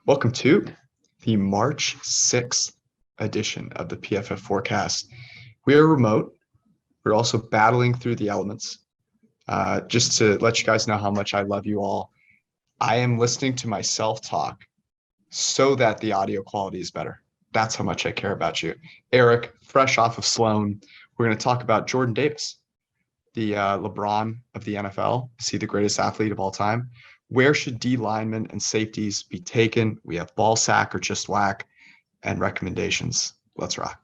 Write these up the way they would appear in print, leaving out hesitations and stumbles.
Welcome to the March 6th edition of the PFF Forecast. We are remote. We're also battling through the elements. Just to let you guys know how much I love you all, I am listening to myself talk so that the audio quality is better. That's how much I care about you. Eric, fresh off of Sloan, we're going to talk about Jordan Davis, the LeBron of the NFL. Is he the greatest athlete of all time? Where should D linemen and safeties be taken? We have Ballsack or just whack and recommendations. Let's rock.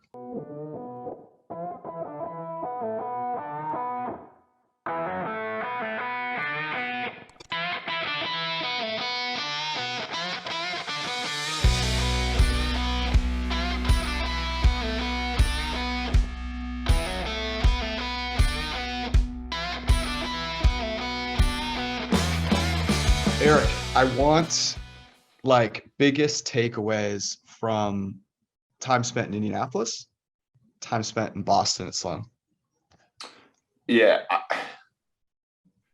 Eric, I want biggest takeaways from time spent in Indianapolis, time spent in Boston at Sloan. Yeah,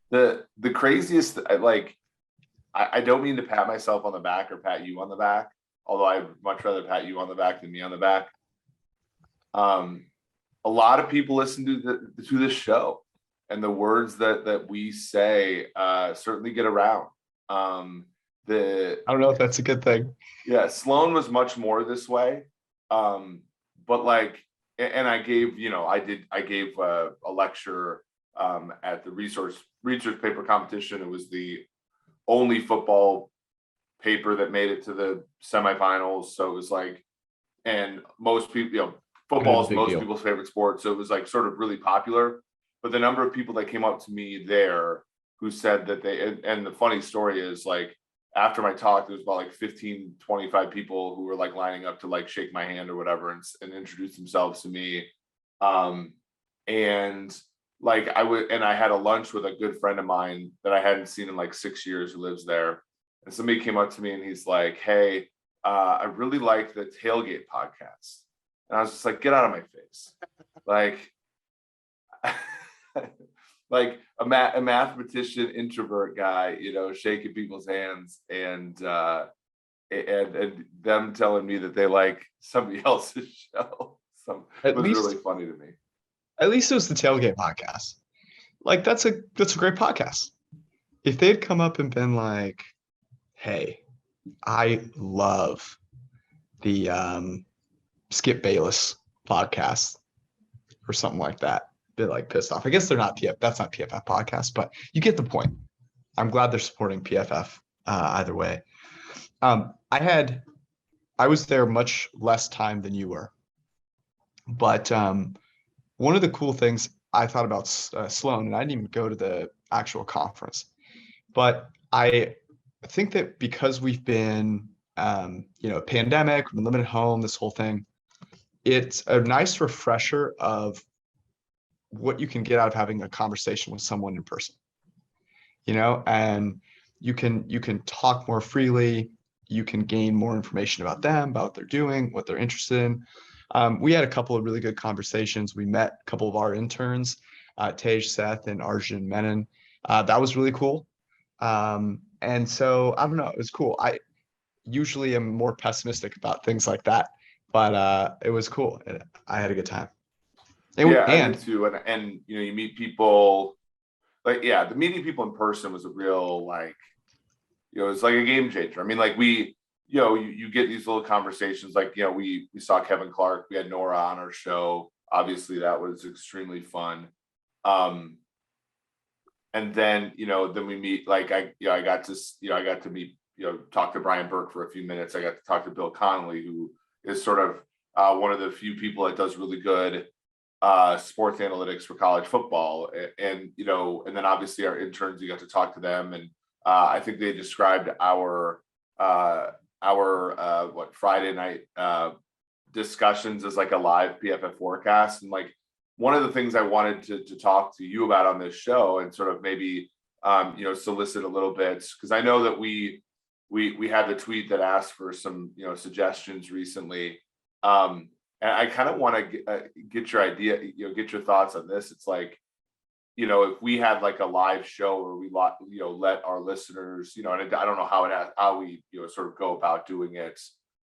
the craziest, I don't mean to pat myself on the back or pat you on the back, although I'd much rather pat you on the back than me on the back. A lot of people listen to this show, and the words that we say certainly get around. I don't know if that's a good thing. Yeah, Sloan was much more this way, but and I gave a lecture at the research paper competition. It was the only football paper that made it to the semifinals. So it was and most people, football is most people's favorite sport. So it was sort of really popular. But the number of people that came up to me there who said that and the funny story is after my talk, there was about 15, 25 people who were lining up to shake my hand or whatever and introduce themselves to me. And I had a lunch with a good friend of mine that I hadn't seen in 6 years who lives there. And somebody came up to me and he's like, "Hey, I really like the Tailgate podcast." And I was just like, "Get out of my face." A mathematician, introvert guy, shaking people's hands and them telling me that they like somebody else's show. It was really funny to me. At least it was the Tailgate podcast. That's a great podcast. If they'd come up and been like, "Hey, I love the Skip Bayless podcast," or something like that, bit pissed off. I guess they're not that's not PFF podcast, but you get the point. I'm glad they're supporting PFF either way. I was there much less time than you were, but one of the cool things I thought about Sloan, and I didn't even go to the actual conference, but I think that because we've been pandemic, we've been limited home, this whole thing, it's a nice refresher of what you can get out of having a conversation with someone in person, and you can talk more freely. You can gain more information about them, about what they're doing, what they're interested in. We had a couple of really good conversations. We met a couple of our interns, Tej, Seth, and Arjun Menon. That was really cool. And so I don't know, it was cool. I usually am more pessimistic about things like that, but it was cool. I had a good time. I did too. And you meet people the meeting people in person was a real it's like a game changer. I mean, we, you get these little conversations, we saw Kevin Clark, we had Nora on our show. Obviously that was extremely fun. And then, then we meet, I got to meet, talk to Brian Burke for a few minutes. I got to talk to Bill Connolly, who is sort of one of the few people that does really good sports analytics for college football. And then obviously our interns, you got to talk to them. And I think they described our Friday night discussions as a live PFF forecast. And one of the things I wanted to talk to you about on this show and sort of maybe solicit a little bit, because I know that we had the tweet that asked for some suggestions recently. And I kind of want to get your idea, get your thoughts on this. It's you know, if we had like a live show where we let our listeners, you know, and I don't know how we, you know, sort of go about doing it,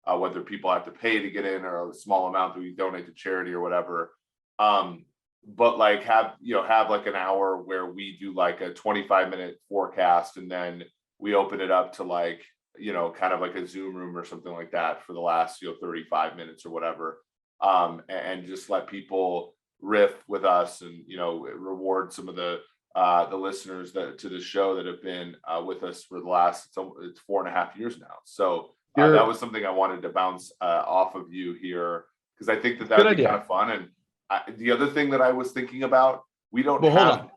whether people have to pay to get in or a small amount that we donate to charity or whatever. But like have like an hour where we do like a 25-minute forecast, and then we open it up to like, you know, kind of like a Zoom room or something like that for the last, you know, 35 minutes or whatever. And just let people riff with us, and, you know, reward some of the listeners to the show that have been with us for the last, it's 4.5 years now. So that was something I wanted to bounce off of you here, because I think that would be kind of fun. And the other thing that I was thinking about, we don't have.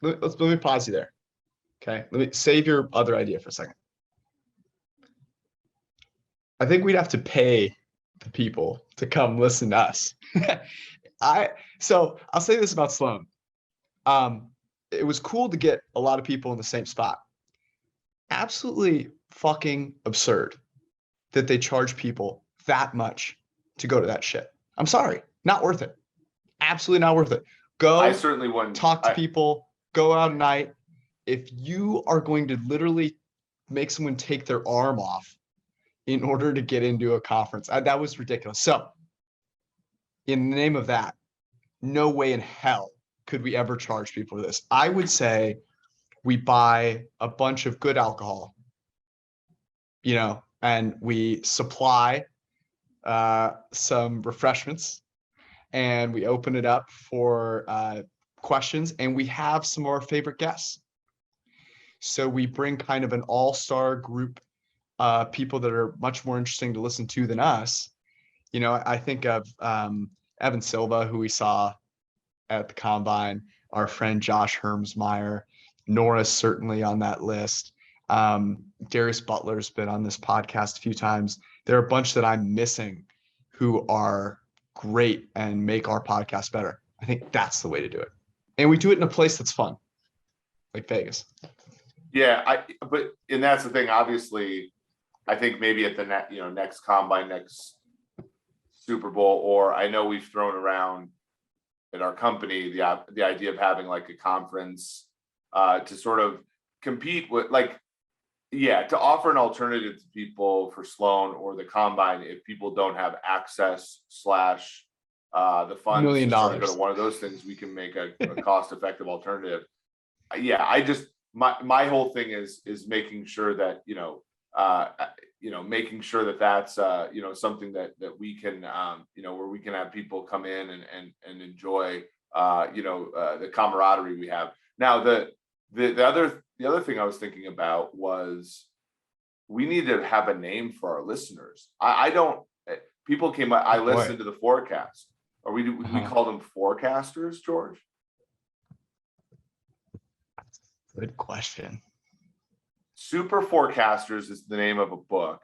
Let me pause you there. Okay, let me save your other idea for a second. I think we'd have to pay the people to come listen to us. So I'll say this about Sloan. It was cool to get a lot of people in the same spot. Absolutely fucking absurd that they charge people that much to go to that shit. I'm sorry, not worth it. Absolutely not worth it. I certainly wouldn't talk to people, go out at night. If you are going to literally make someone take their arm off in order to get into a conference, that was ridiculous. So in the name of that, no way in hell could we ever charge people for this. I would say we buy a bunch of good alcohol, you know, and we supply some refreshments, and we open it up for questions, and we have some of our favorite guests. So we bring kind of an all-star group, people that are much more interesting to listen to than us. You know, I think of Evan Silva, who we saw at the Combine, our friend Josh Hermsmeyer, Norris certainly on that list. Darius Butler's been on this podcast a few times. There are a bunch that I'm missing who are great and make our podcast better. I think that's the way to do it. And we do it in a place that's fun, like Vegas. Yeah, and that's the thing. Obviously, I think maybe at the next Combine, next Super Bowl, or I know we've thrown around at our company the idea of having like a conference to sort of compete with, like, to offer an alternative to people for Sloan or the Combine if people don't have access / the funds $1 million to go to one of those things. We can make a cost-effective alternative. I just my whole thing is making sure that making sure that that's something that we can where we can have people come in and enjoy the camaraderie we have. Now the other thing I was thinking about was we need to have a name for our listeners. People came up, I listened to the forecast. Or we call them forecasters, George? Good question. Super Forecasters is the name of a book.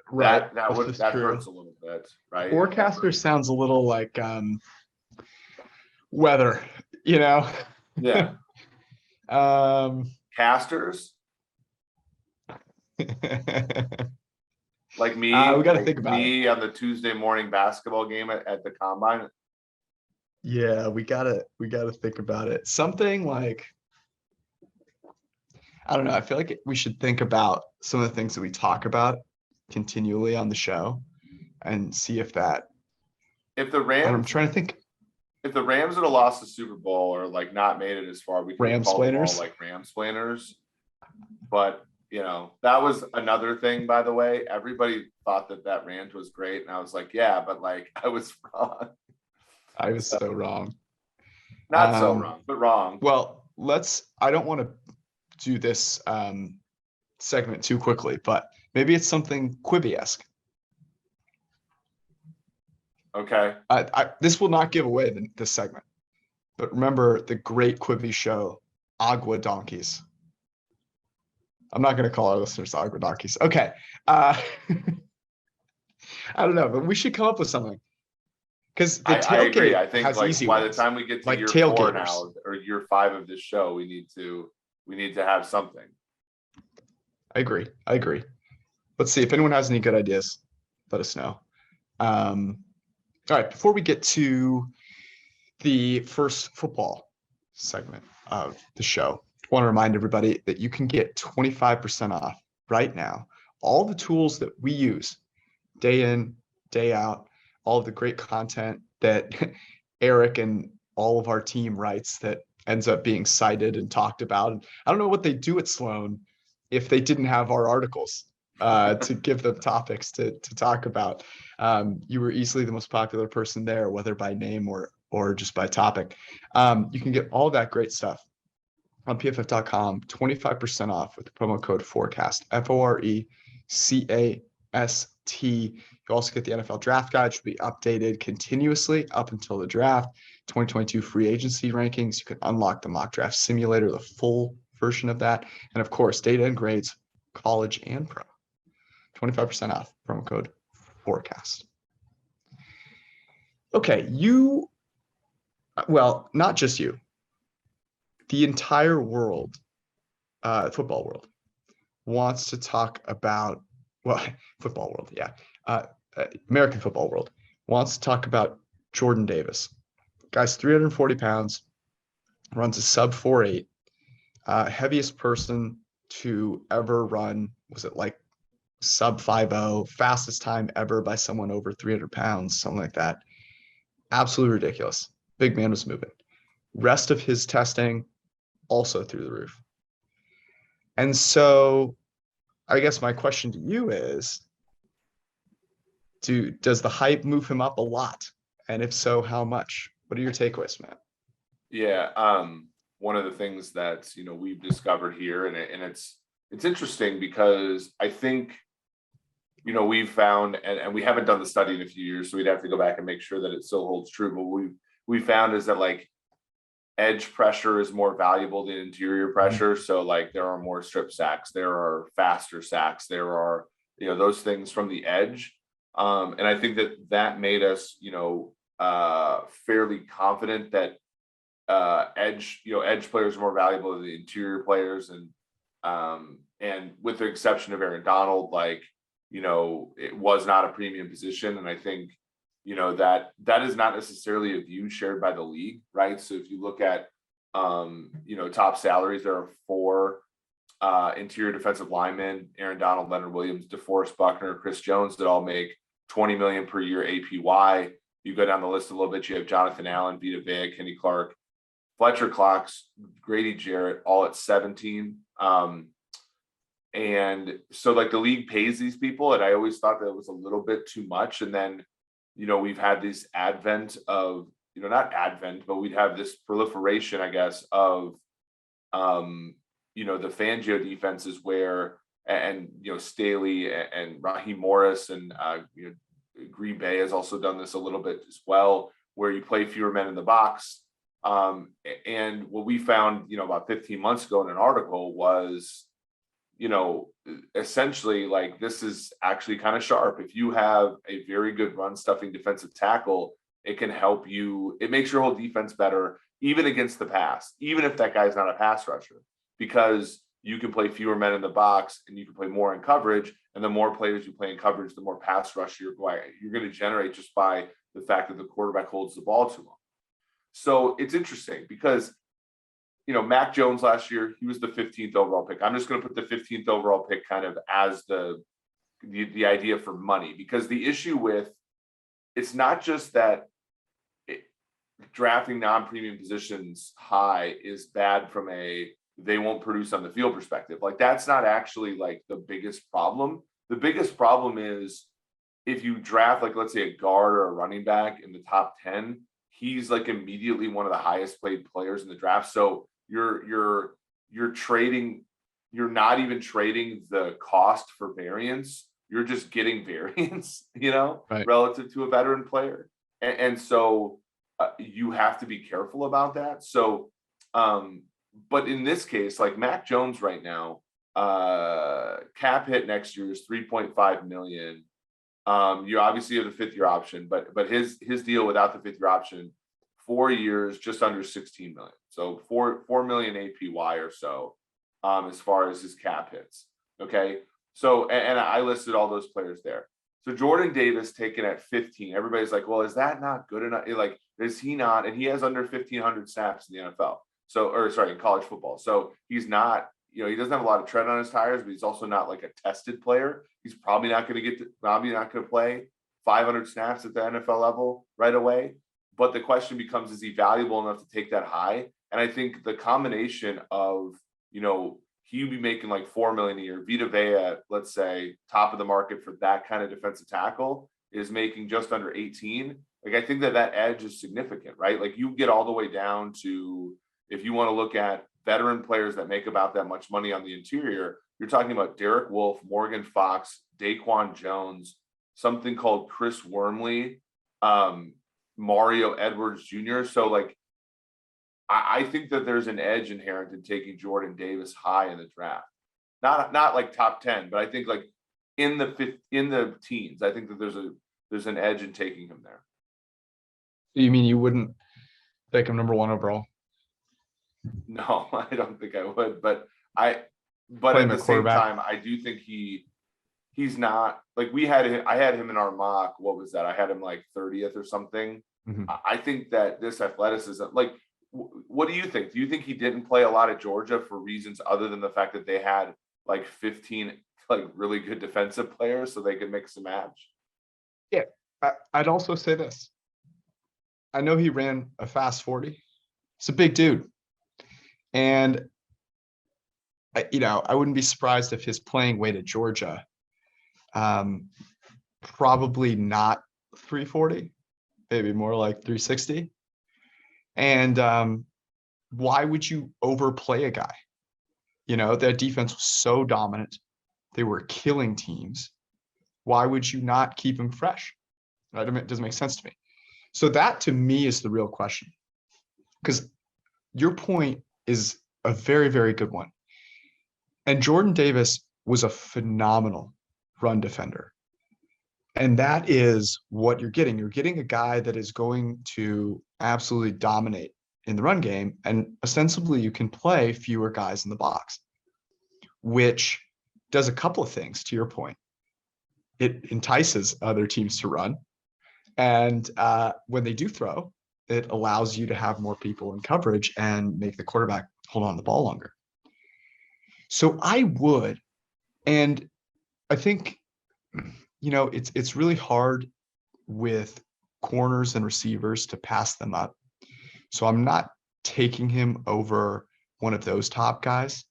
Right. That hurts a little bit, right? Forecaster sounds a little like weather, you know? Yeah. Casters? Like me? We got to think about me on the Tuesday morning basketball game at the Combine? Yeah, we gotta think about it. Something like, I don't know. I feel like we should think about some of the things that we talk about continually on the show and see if that. If the Rams, I'm trying to think. If the Rams would have lost the Super Bowl or like not made it as far, we could call them all like Ramsplainers. But that was another thing, by the way. Everybody thought that rant was great, and I was like, yeah, but like I was wrong. I was so wrong. Not so wrong, but wrong. Well, I don't want to do this segment too quickly, but maybe it's something Quibi-esque. Okay. This will not give away this segment, but remember the great Quibi show, Agua Donkeys. I'm not going to call our listeners Agua Donkeys. Okay. I don't know, but we should come up with something. Because the tailgate, I agree. I think like by the time we get to year 4 now or year 5 of this show, we need to have something. I agree. Let's see if anyone has any good ideas. Let us know. All right, before we get to the first football segment, of the show, I want to remind everybody that you can get 25% off right now. All the tools that we use day in, day out, all of the great content that Eric and all of our team writes that ends up being cited and talked about. I don't know what they do at Sloan if they didn't have our articles to give them topics to talk about. You were easily the most popular person there, whether by name or just by topic. You can get all that great stuff on pff.com, 25% off with the promo code forecast, FORECAST. You also get the NFL draft guide, which will be updated continuously up until the draft. 2022 free agency rankings. You can unlock the mock draft simulator, the full version of that. And of course, data and grades, college and pro. 25% off, promo code forecast. Okay, well, not just you, the entire world, football world, wants to talk about, well, football world, yeah. American football world wants to talk about Jordan Davis. Guy's 340 pounds, runs a sub 4.8, heaviest person to ever run, was it like sub 5.0, fastest time ever by someone over 300 pounds, something like that. Absolutely ridiculous. Big man was moving. Rest of his testing also through the roof. And so I guess my question to you is, does the hype move him up a lot? And if so, how much? What are your takeaways, Matt? Yeah, one of the things that we've discovered here, and it's interesting because I think we've found, and we haven't done the study in a few years, so we'd have to go back and make sure that it still holds true. But we found is that like edge pressure is more valuable than interior pressure. So like there are more strip sacks, there are faster sacks, there are those things from the edge. And I think that made us fairly confident that edge players are more valuable than the interior players, and with the exception of Aaron Donald, like it was not a premium position, and I think that is not necessarily a view shared by the league, right? So if you look at top salaries, there are 4 interior defensive linemen: Aaron Donald, Leonard Williams, DeForest Buckner, Chris Jones, that all make $20 million per year APY. You go down the list a little bit, you have Jonathan Allen, Vita Vea, Kenny Clark, Fletcher Cox, Grady Jarrett, all at 17. And so like the league pays these people, and I always thought that it was a little bit too much. And then we've had this advent of not advent, but we'd have this proliferation, I guess, of the Fangio defenses where Staley and Raheem Morris and Green Bay has also done this a little bit as well, where you play fewer men in the box. And what we found about 15 months ago in an article was essentially like this is actually kind of sharp. If you have a very good run stuffing defensive tackle, it can help you. It makes your whole defense better, even against the pass, even if that guy's not a pass rusher, because you can play fewer men in the box and you can play more in coverage. And the more players you play in coverage, the more pass rush you're going to generate just by the fact that the quarterback holds the ball too long. So it's interesting because Mac Jones last year, he was the 15th overall pick. I'm just going to put the 15th overall pick kind of as the idea for money, because the issue with it's not just that drafting non-premium positions high is bad from they won't produce on the field perspective. Like that's not actually like the biggest problem. The biggest problem is if you draft like let's say a guard or a running back in the top 10, he's like immediately one of the highest paid players in the draft. So you're trading, you're not even trading the cost for variance. You're just getting variance, right, relative to a veteran player. And so you have to be careful about that. So, but in this case, like Mac Jones right now, cap hit next year is $3.5 million. You obviously have the 5th year option, but his deal without the 5th year option, 4 years, just under 16 million. So 4 million APY or so, as far as his cap hits. Okay. So, and I listed all those players there. So Jordan Davis taken at 15. Everybody's like, well, is that not good enough? Like, is he not? And he has under 1,500 snaps in the NFL. So, or sorry, in college football. So he's not, you know, he doesn't have a lot of tread on his tires, but he's also not like a tested player. He's probably not going to play 500 snaps at the NFL level right away. But the question becomes, is he valuable enough to take that high? And I think the combination of, you know, he'd be making like $4 million a year. Vita Vea, let's say, top of the market for that kind of defensive tackle, is making just under 18. Like, I think that edge is significant, right? Like, you get all the way down to, if you want to look at veteran players that make about that much money on the interior, you're talking about Derek Wolfe, Morgan Fox, Daquan Jones, something called Chris Wormley, Mario Edwards Jr. So, like, I think that there's an edge inherent in taking Jordan Davis high in the draft. Not like top 10, but I think like in the teens. I think that there's an edge in taking him there. You mean you wouldn't take him number 1 overall? No, I don't think I would. But at the same time, I do think he's not like, I had him in our mock. What was that? I had him like 30th or something. Mm-hmm. I think that this athleticism, like, what do you think? Do you think he didn't play a lot at Georgia for reasons other than the fact that they had like 15 like really good defensive players so they could mix and match? Yeah, I'd also say this. I know he ran a fast 40. He's a big dude. And, you know, I wouldn't be surprised if his playing weight at Georgia, probably not 340, maybe more like 360. And why would you overplay a guy? You know, that defense was so dominant. They were killing teams. Why would you not keep him fresh? Right? It doesn't make sense to me. So that, to me, is the real question. Because your point is a very, very good one. And Jordan Davis was a phenomenal run defender. And that is what you're getting. You're getting a guy that is going to absolutely dominate in the run game. And ostensibly, you can play fewer guys in the box, which does a couple of things, to your point. It entices other teams to run. And when they do throw, it allows you to have more people in coverage and make the quarterback hold on to the ball longer. So I would, and I think, you know, it's really hard with corners and receivers to pass them up. So I'm not taking him over one of those top guys.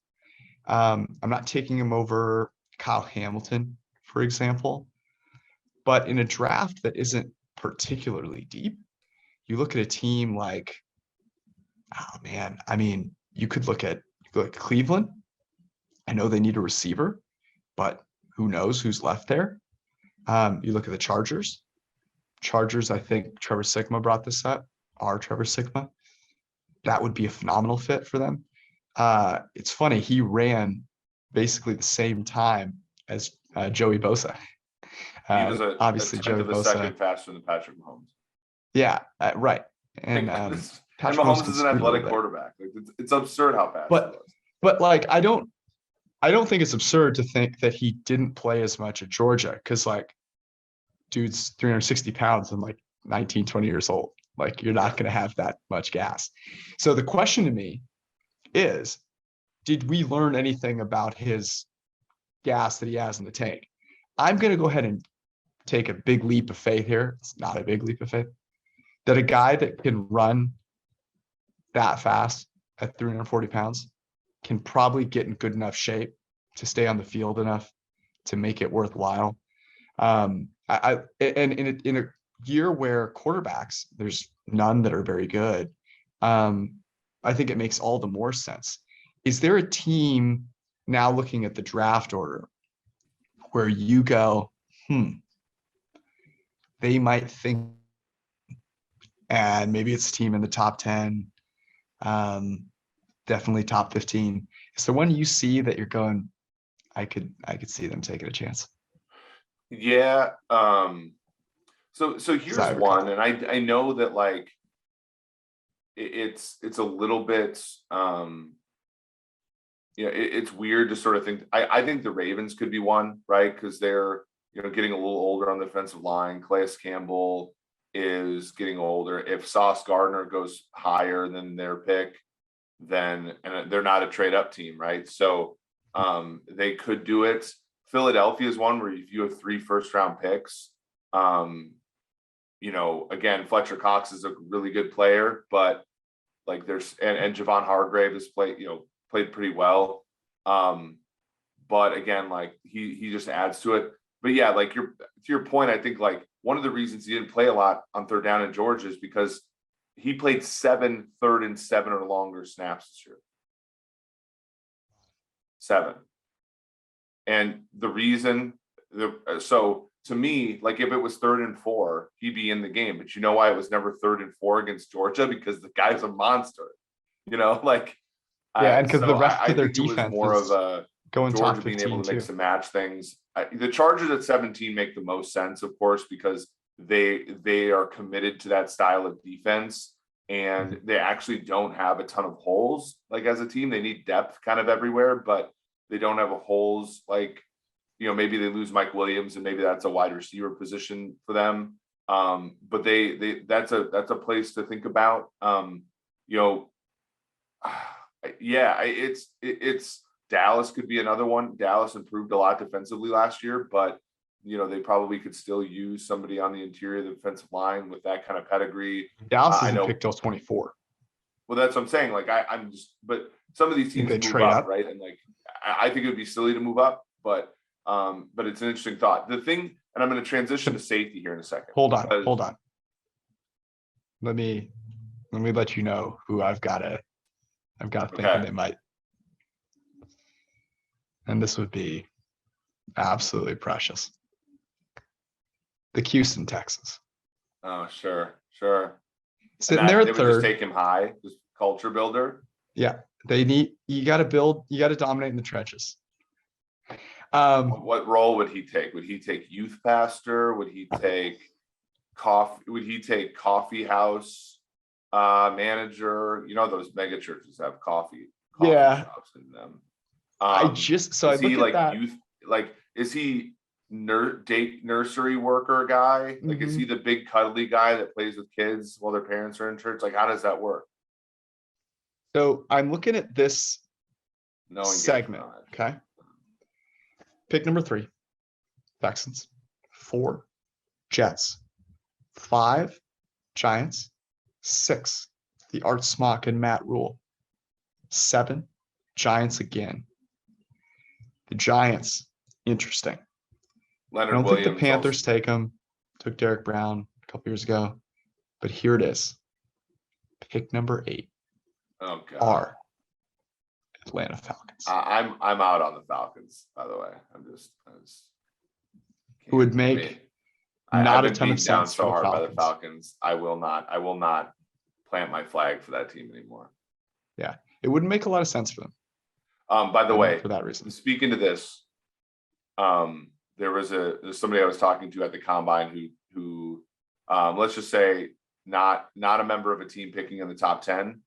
I'm not taking him over Kyle Hamilton, for example. But in a draft that isn't particularly deep, you look at a team like, oh man, I mean, you could look at Cleveland. I know they need a receiver, but who knows who's left there? You look at the Chargers. I think Trevor Sigma brought this up. Trevor Sigma. That would be a phenomenal fit for them. It's funny, he ran basically the same time as Joey Bosa. He was obviously Joey Bosa, a second faster than Patrick Mahomes. Yeah, right. And Patrick Mahomes is an athletic quarterback. Like, it's absurd how fast he was. But like, I don't think it's absurd to think that he didn't play as much at Georgia, because like, dude's 360 pounds and like 19, 20 years old. Like, you're not going to have that much gas. So the question to me is, did we learn anything about his gas that he has in the tank? I'm going to go ahead and take a big leap of faith here. It's not a big leap of faith. That a guy that can run that fast at 340 pounds can probably get in good enough shape to stay on the field enough to make it worthwhile. And in a year where quarterbacks, there's none that are very good, I think it makes all the more sense. Is there a team now looking at the draft order where you go, they might think, and maybe it's a team in the top 10, definitely top 15. Is there one you see that you're going, I could see them taking a chance? Yeah. So here's one, and I know that like it's a little bit it's weird to sort of think. I think the Ravens could be one, right? Because they're getting a little older on the defensive line. Calais Campbell is getting older. If Sauce Gardner goes higher than their pick, then, and they're not a trade up team, right? So they could do it. Philadelphia is one where if you have 3 first-round picks, again, Fletcher Cox is a really good player, but like there's and Javon Hargrave has played pretty well. But again, like he just adds to it. But yeah, like to your point, I think like one of the reasons he didn't play a lot on third down in Georgia is because he played 7 third and 7 or longer snaps this year. 7. And the reason so to me, like if it was 3rd and 4, he'd be in the game. But you know why it was never 3rd and 4 against Georgia? Because the guy's a monster. And because the rest of their defense more is of a going Georgia top being 15 able to mix too. and match things. The Chargers at 17 make the most sense, of course, because they are committed to that style of defense, and they actually don't have a ton of holes. Like as a team, they need depth kind of everywhere, but they don't have a holes like, maybe they lose Mike Williams and maybe that's a wide receiver position for them. But that's a place to think about. It's Dallas could be another one. Dallas improved a lot defensively last year, but they probably could still use somebody on the interior of the defensive line with that kind of pedigree. Dallas isn't picked till 24. Well, that's what I'm saying. Like but some of these teams move trade up, right? And like I think it would be silly to move up, but it's an interesting thought. The thing, and I'm going to transition to safety here in a second. Hold on. Let me let you know who I've got thinking they might. And this would be absolutely precious. The Houston Texans. Oh, sure. Sitting there at 3rd. Would just take him high, just culture builder. Yeah, you got to dominate in the trenches. What role would he take? Would he take youth pastor? Would he take coffee house manager? Those mega churches have coffee shops in them. I look at that. Youth, like, is he nursery worker guy? Like, is he the big cuddly guy that plays with kids while their parents are in church? Like, how does that work? So I'm looking at this segment. Okay. Pick number 3, Texans. 4, Jets. 5, Giants. 6, the Art Smock and Matt Rule. 7, Giants again. The Giants, interesting. I don't think the Panthers take him. Took Derek Brown a couple years ago. But here it is. Pick number 8. Oh, God. Are Atlanta Falcons. I'm out on the Falcons, by the way. Who would make not a ton of sense so hard by the Falcons. I will not plant my flag for that team anymore. Yeah, it wouldn't make a lot of sense for them. By the way, for that reason. Speaking to this, there was somebody I was talking to at the combine who let's just say not a member of a team picking in the top 10.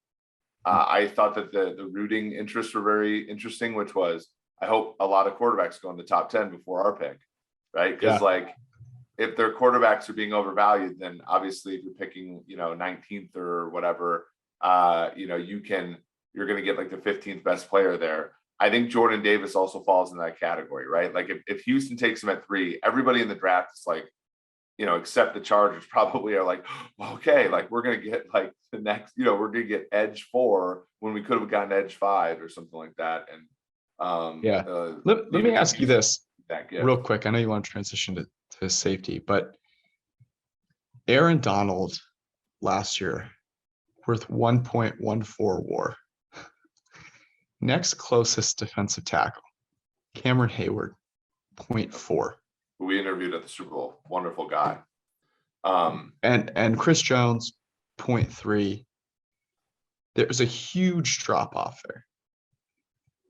I thought that the rooting interests were very interesting, which was I hope a lot of quarterbacks go in the top 10 before our pick, right? Because like if their quarterbacks are being overvalued, then obviously if you're picking 19th or whatever, you're going to get like the 15th best player there. I think Jordan Davis also falls in that category, right? Like if Houston takes him at 3, everybody in the draft is like, except the Chargers probably are like, okay, like we're going to get like the next, we're going to get edge 4 when we could have gotten edge 5 or something like that. And let me ask you this real quick. I know you want to transition to safety, but Aaron Donald last year worth 1.14 WAR. Next closest defensive tackle, Cameron Hayward, 0.4. We interviewed at the Super Bowl. Wonderful guy. And Chris Jones, 0.3. There's a huge drop off there.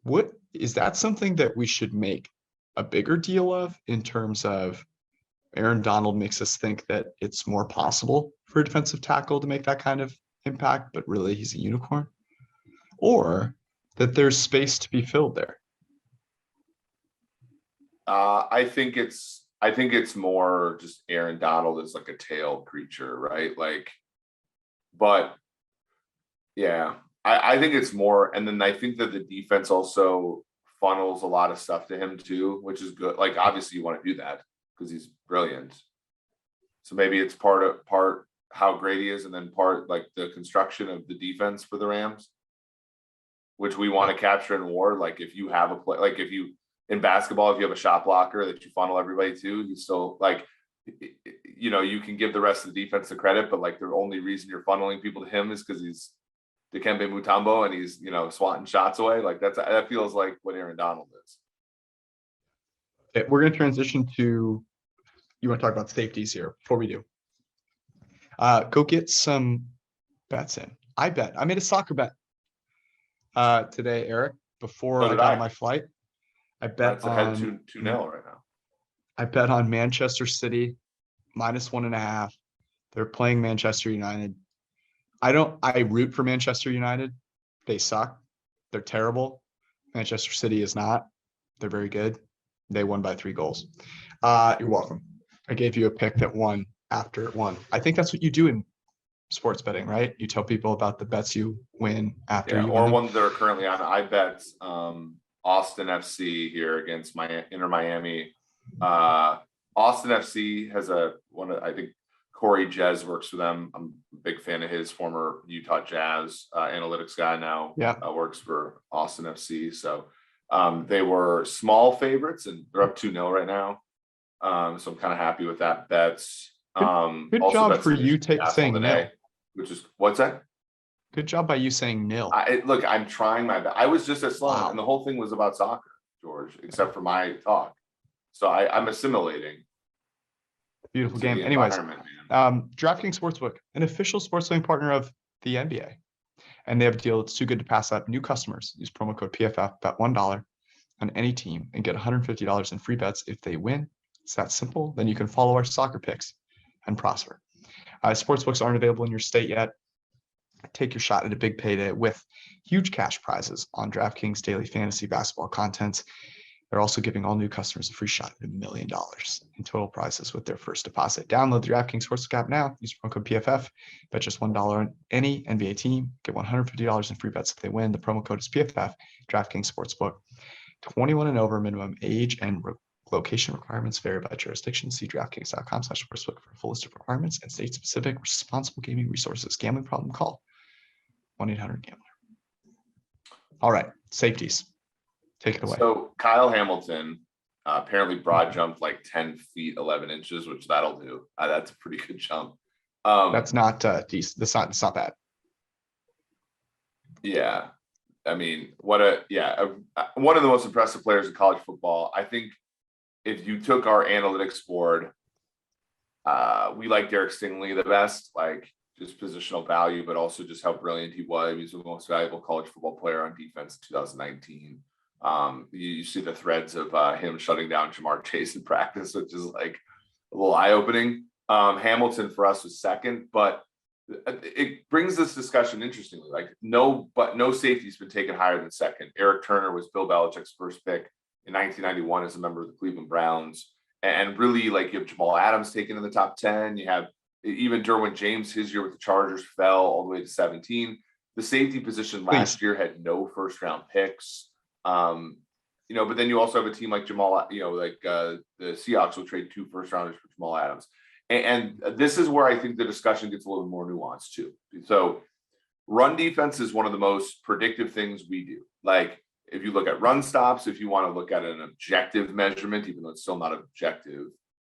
What is that something that we should make a bigger deal of in terms of Aaron Donald makes us think that it's more possible for a defensive tackle to make that kind of impact, but really he's a unicorn? Or that there's space to be filled there? I think it's more just Aaron Donald is like a tail creature, right? Like, but yeah, I think it's more, and then I think that the defense also funnels a lot of stuff to him too, which is good. Like obviously you want to do that because he's brilliant. So maybe it's part how great he is, and then part like the construction of the defense for the Rams, which we want to capture in war. Like if you have a play, like if you in basketball, if you have a shot blocker that you funnel everybody to, you still like, you know, you can give the rest of the defense the credit, but like the only reason you're funneling people to him is because he's Dikembe Mutombo and he's, you know, swatting shots away. Like that feels like what Aaron Donald is. Okay, we're going to transition to, you want to talk about safeties here before we do. Go get some bets in. I made a soccer bet today, Eric, before I got on my flight. I bet on 2-0 right now. I bet on Manchester City -1.5. They're playing Manchester United. I root for Manchester United. They suck. They're terrible. Manchester City is not. They're very good. They won by 3 goals. You're welcome. I gave you a pick that won after it won. I think that's what you do in sports betting, right? You tell people about the bets you win after you win them. Ones that are currently on. I bet Austin FC here against Inter Miami. Austin FC has I think Corey Jez works for them. I'm a big fan of his, former Utah Jazz analytics guy now. Yeah. Works for Austin FC. So they were small favorites and they're up 2-0 right now. So I'm kind of happy with that bets. Good job for you saying nil. Which is, what's that? Good job by you saying nil. Look, I'm trying my best. I was just at Sloan, and the whole thing was about soccer, George, except for my talk. So I'm assimilating. Beautiful game. Anyways, DraftKings Sportsbook, an official sports betting partner of the NBA. And they have a deal that's too good to pass up. New customers use promo code PFF, bet $1 on any team and get $150 in free bets if they win. It's that simple. Then you can follow our soccer picks and prosper. Sportsbooks aren't available in your state yet. Take your shot at a big payday with huge cash prizes on DraftKings daily fantasy basketball content. They're also giving all new customers a free shot at $1 million in total prizes with their first deposit. Download the DraftKings Sportsbook app now. Use promo code PFF. Bet just $1 on any NBA team. Get $150 in free bets if they win. The promo code is PFF. DraftKings Sportsbook. 21 and over, minimum age and location requirements vary by jurisdiction. See DraftKings.com/sportsbook for a full list of requirements and state-specific responsible gaming resources. Gambling problem? Call 1-800-GAMBLER. All right, safeties. Take it away. So Kyle Hamilton apparently broad jumped like 10 feet 11 inches, which that'll do. That's a pretty good jump. That's not decent. That's not bad. Yeah, I mean, one of the most impressive players in college football. I think if you took our analytics board, we like Derek Stingley the best, like just positional value, but also just how brilliant he was. He was the most valuable college football player on defense in 2019. You see the threads of him shutting down Jamar Chase in practice, which is like a little eye-opening. Hamilton for us was second, but it brings this discussion interestingly. Like no safety's been taken higher than second. Eric Turner was Bill Belichick's first pick in 1991 as a member of the Cleveland Browns, and really like you have Jamal Adams taken in the top 10. You have even Derwin James, his year with the Chargers fell all the way to 17. The safety position last year had no first-round picks. But then you also have a team like Jamal, the Seahawks will trade 2 first-rounders for Jamal Adams. And this is where I think the discussion gets a little more nuanced too. So run defense is one of the most predictive things we do. Like if you look at run stops, if you want to look at an objective measurement, even though it's still not objective,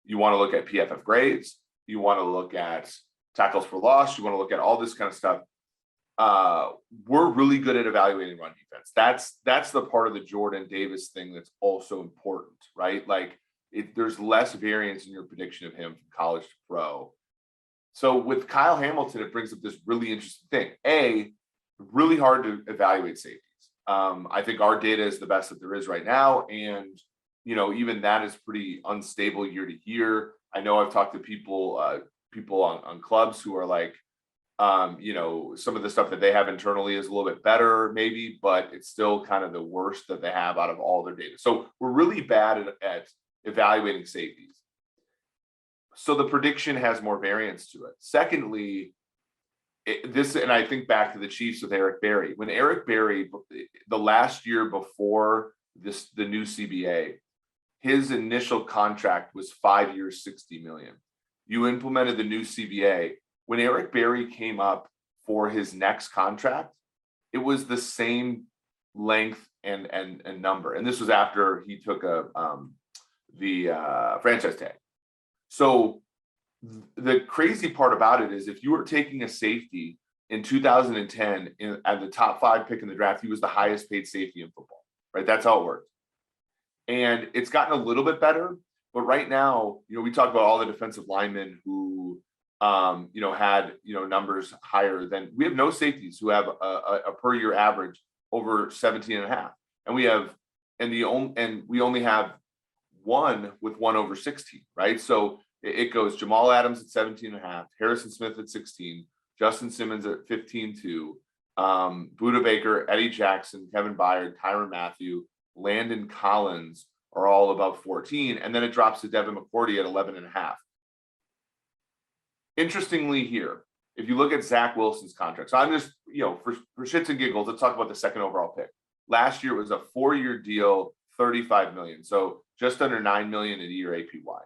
you want to look at PFF grades, you want to look at tackles for loss, you want to look at all this kind of stuff. We're really good at evaluating run defense. That's the part of the Jordan Davis thing that's also important, right? Like there's less variance in your prediction of him from college to pro. So with Kyle Hamilton, it brings up this really interesting thing. Really hard to evaluate safeties. I think our data is the best that there is right now. And, even that is pretty unstable year to year. I know I've talked to people on clubs who are like, some of the stuff that they have internally is a little bit better maybe, but it's still kind of the worst that they have out of all their data. So we're really bad at evaluating safeties. So the prediction has more variance to it. Secondly, and I think back to the Chiefs with Eric Berry. When Eric Berry, the last year before the new CBA, his initial contract was 5 years, $60 million. You implemented the new CBA. When Eric Berry came up for his next contract, it was the same length and number. And this was after he took the franchise tag. So the crazy part about it is if you were taking a safety in 2010 at the top 5 pick in the draft, he was the highest paid safety in football, right? That's how it worked. And it's gotten a little bit better, but right now, we talk about all the defensive linemen who, had, numbers higher than, we have no safeties who have a per year average over 17 and a half. And we only have one with one over 16, right? So it goes Jamal Adams at 17 and a half, Harrison Smith at 16, Justin Simmons at 15-2, Budda Baker, Eddie Jackson, Kevin Byard, Tyrann Mathieu, Landon Collins are all above 14. And then it drops to Devin McCourty at 11 and a half. Interestingly here, if you look at Zach Wilson's contract, so I'm just, for shits and giggles, let's talk about the second overall pick. Last year it was a 4-year deal, $35 million. So just under $9 million a year APY.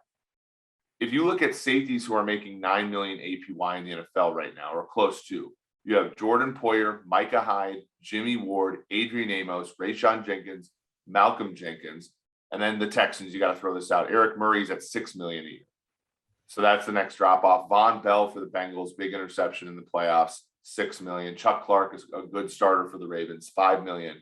If you look at safeties who are making $9 million APY in the NFL right now, or close to, you have Jordan Poyer, Micah Hyde, Jimmy Ward, Adrian Amos, Rayshon Jenkins, Malcolm Jenkins, and then the Texans, you got to throw this out. Eric Murray's at $6 million a year. So that's the next drop off. Von Bell for the Bengals, big interception in the playoffs, $6 million. Chuck Clark is a good starter for the Ravens, $5 million.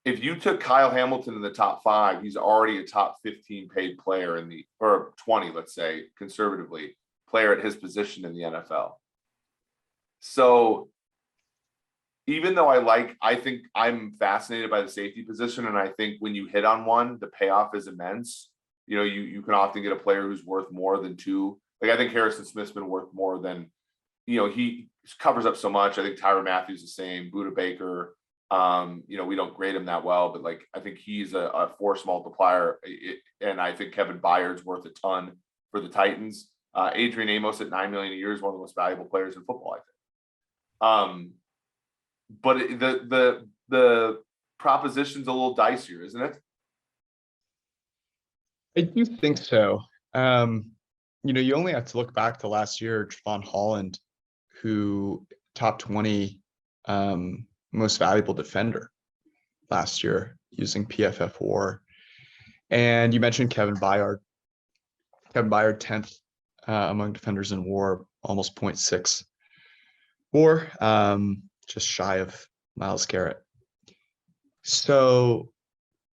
If you took Kyle Hamilton in the top 5, he's already a top 15 paid player or 20, let's say, conservatively, player at his position in the NFL. So even though I think I'm fascinated by the safety position, and I think when you hit on one, the payoff is immense. You can often get a player who's worth more than 2. Like I think Harrison Smith's been worth more than, he covers up so much. I think Tyrann Mathieu's the same, Budda Baker. We don't grade him that well, but I think he's a force multiplier. And I think Kevin Byard's worth a ton for the Titans. Adrian Amos at $9 million a year is one of the most valuable players in football, I think. But the proposition's a little dicier, isn't it? I do think so. You only have to look back to last year, Trevon Holland, who top 20 most valuable defender last year using PFF WAR. And you mentioned Kevin Byard. Kevin Byard 10th among defenders in WAR, almost 0.6 WAR, just shy of Myles Garrett. So,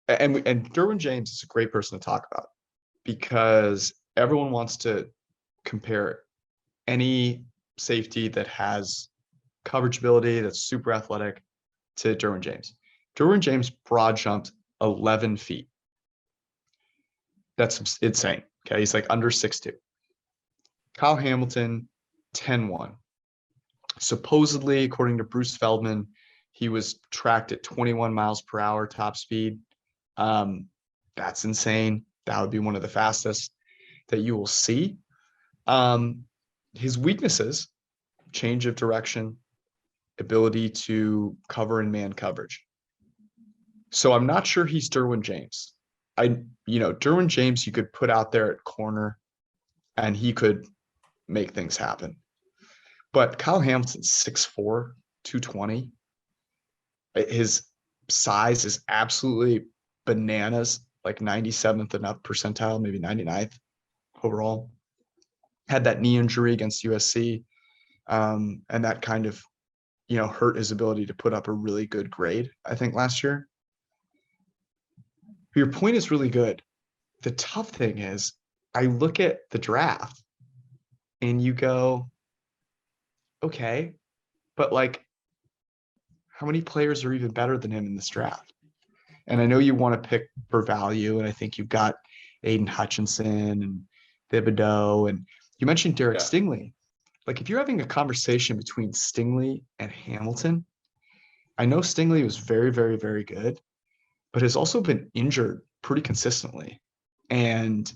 and Derwin James is a great person to talk about because everyone wants to compare any safety that has coverage ability, that's super athletic, to Derwin James. Derwin James broad jumped 11 feet. That's insane. Okay, he's like under 6'2". Kyle Hamilton, 10'1". Supposedly, according to Bruce Feldman, he was tracked at 21 miles per hour top speed. That's insane. That would be one of the fastest that you will see. His weaknesses, change of direction, ability to cover in man coverage. So I'm not sure he's Derwin James. Derwin James, you could put out there at corner and he could make things happen. But Kyle Hamilton's 6'4", 220. His size is absolutely bananas, like 97th and up percentile, maybe 99th overall. Had that knee injury against USC, and that kind of, hurt his ability to put up a really good grade, I think, last year. Your point is really good. The tough thing is, I look at the draft and you go, okay, but how many players are even better than him in this draft? And I know you want to pick for value, and I think you've got Aiden Hutchinson and Thibodeau, and you mentioned Derek Stingley. If you're having a conversation between Stingley and Hamilton, I know Stingley was very, very, very good, but has also been injured pretty consistently and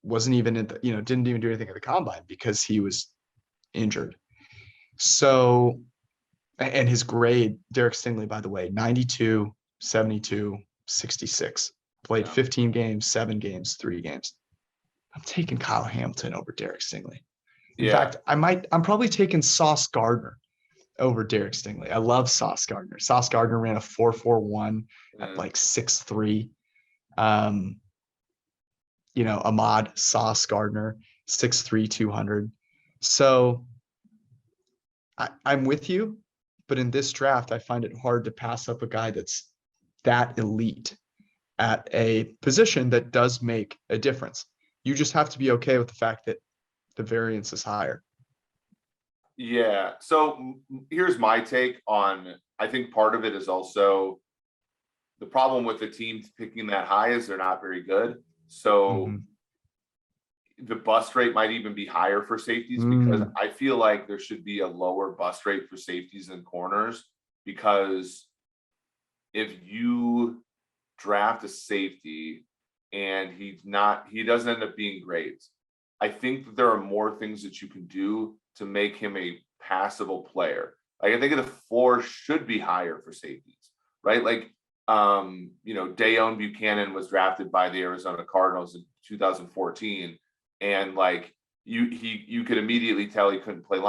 wasn't even didn't even do anything at the combine because he was injured. So, and his grade, Derek Stingley, by the way, 92, 72, 66. Played 15 games, 7 games, 3 games. I'm taking Kyle Hamilton over Derek Stingley. In fact, I'm probably taking Sauce Gardner over Derek Stingley. I love Sauce Gardner. Sauce Gardner ran a 4.41 at like 6'3". Ahmad Sauce Gardner, 6'3", 200. So I'm with you, but in this draft, I find it hard to pass up a guy that's that elite at a position that does make a difference. You just have to be okay with the fact that the variance is higher. Yeah. So here's my take on, I think part of it is also the problem with the teams picking that high is they're not very good. So the bust rate might even be higher for safeties because I feel like there should be a lower bust rate for safeties than corners, because if you draft a safety and he doesn't end up being great, I think that there are more things that you can do to make him a passable player. Like, I think the floor should be higher for safeties, right? Like, Dayon Buchanan was drafted by the Arizona Cardinals in 2014, and like you could immediately tell he couldn't play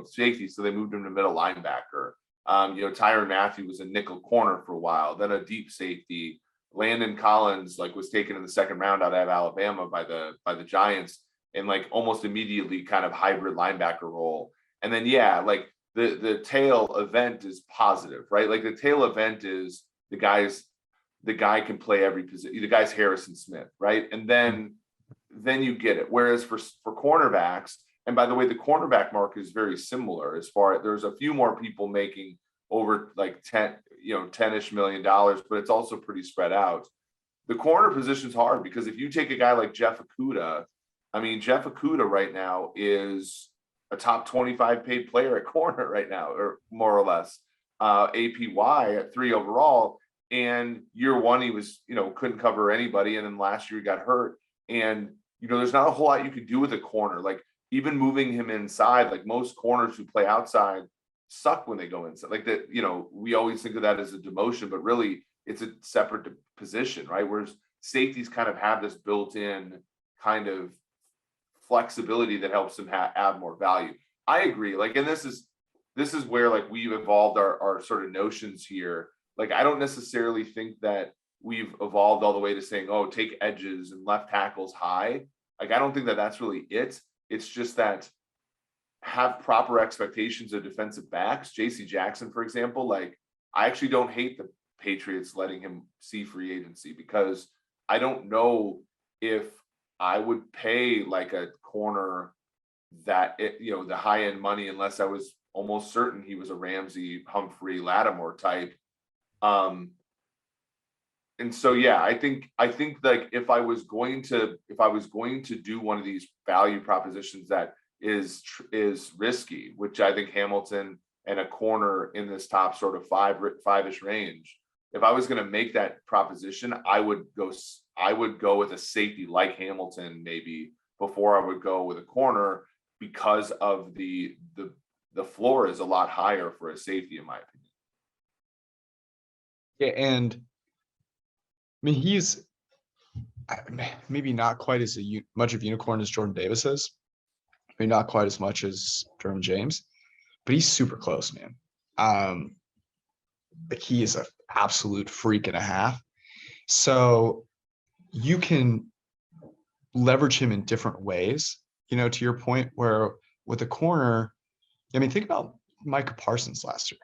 safety, so they moved him to middle linebacker. Tyrann Mathieu was a nickel corner for a while, then a deep safety. Landon Collins was taken in the second round out of Alabama by the Giants, and almost immediately kind of hybrid linebacker role. And then the tail event is positive, right? Like, the tail event is the guy can play every position. The guy's Harrison Smith, right? And then you get it. Whereas for cornerbacks, and by the way, the cornerback market is very similar as far as there's a few more people making over $10-ish million, but it's also pretty spread out. The corner position's hard because if you take a guy like Jeff Okudah, Jeff Okudah right now is a top 25 paid player at corner right now, or more or less. APY at 3 overall. And year one, he was, couldn't cover anybody. And then last year he got hurt. And, there's not a whole lot you could do with a corner. Like, even moving him inside, like most corners who play outside suck when they go inside. Like that, we always think of that as a demotion, but really it's a separate position, right? Whereas safeties kind of have this built-in kind of flexibility that helps them add more value. I agree. And this is where we've evolved our sort of notions here. I don't necessarily think that we've evolved all the way to saying, oh, take edges and left tackles high. I don't think that that's really it. It's just that have proper expectations of defensive backs. JC Jackson, for example, I actually don't hate the Patriots letting him see free agency, because I don't know if I would pay a corner that the high end money unless I was almost certain he was a Ramsey, Humphrey, Lattimore type. And so, I think if I was going to do one of these value propositions that is risky, which I think Hamilton and a corner in this top sort of five-ish range, if I was going to make that proposition, I would go with a safety like Hamilton maybe before I would go with a corner, because of the floor is a lot higher for a safety, in my opinion. Yeah, and he's maybe not quite as much of a unicorn as Jordan Davis is. Maybe not quite as much as Derwin James, but he's super close, man. He is an absolute freak and a half. So you can leverage him in different ways, to your point, where with a corner, think about Micah Parsons last year.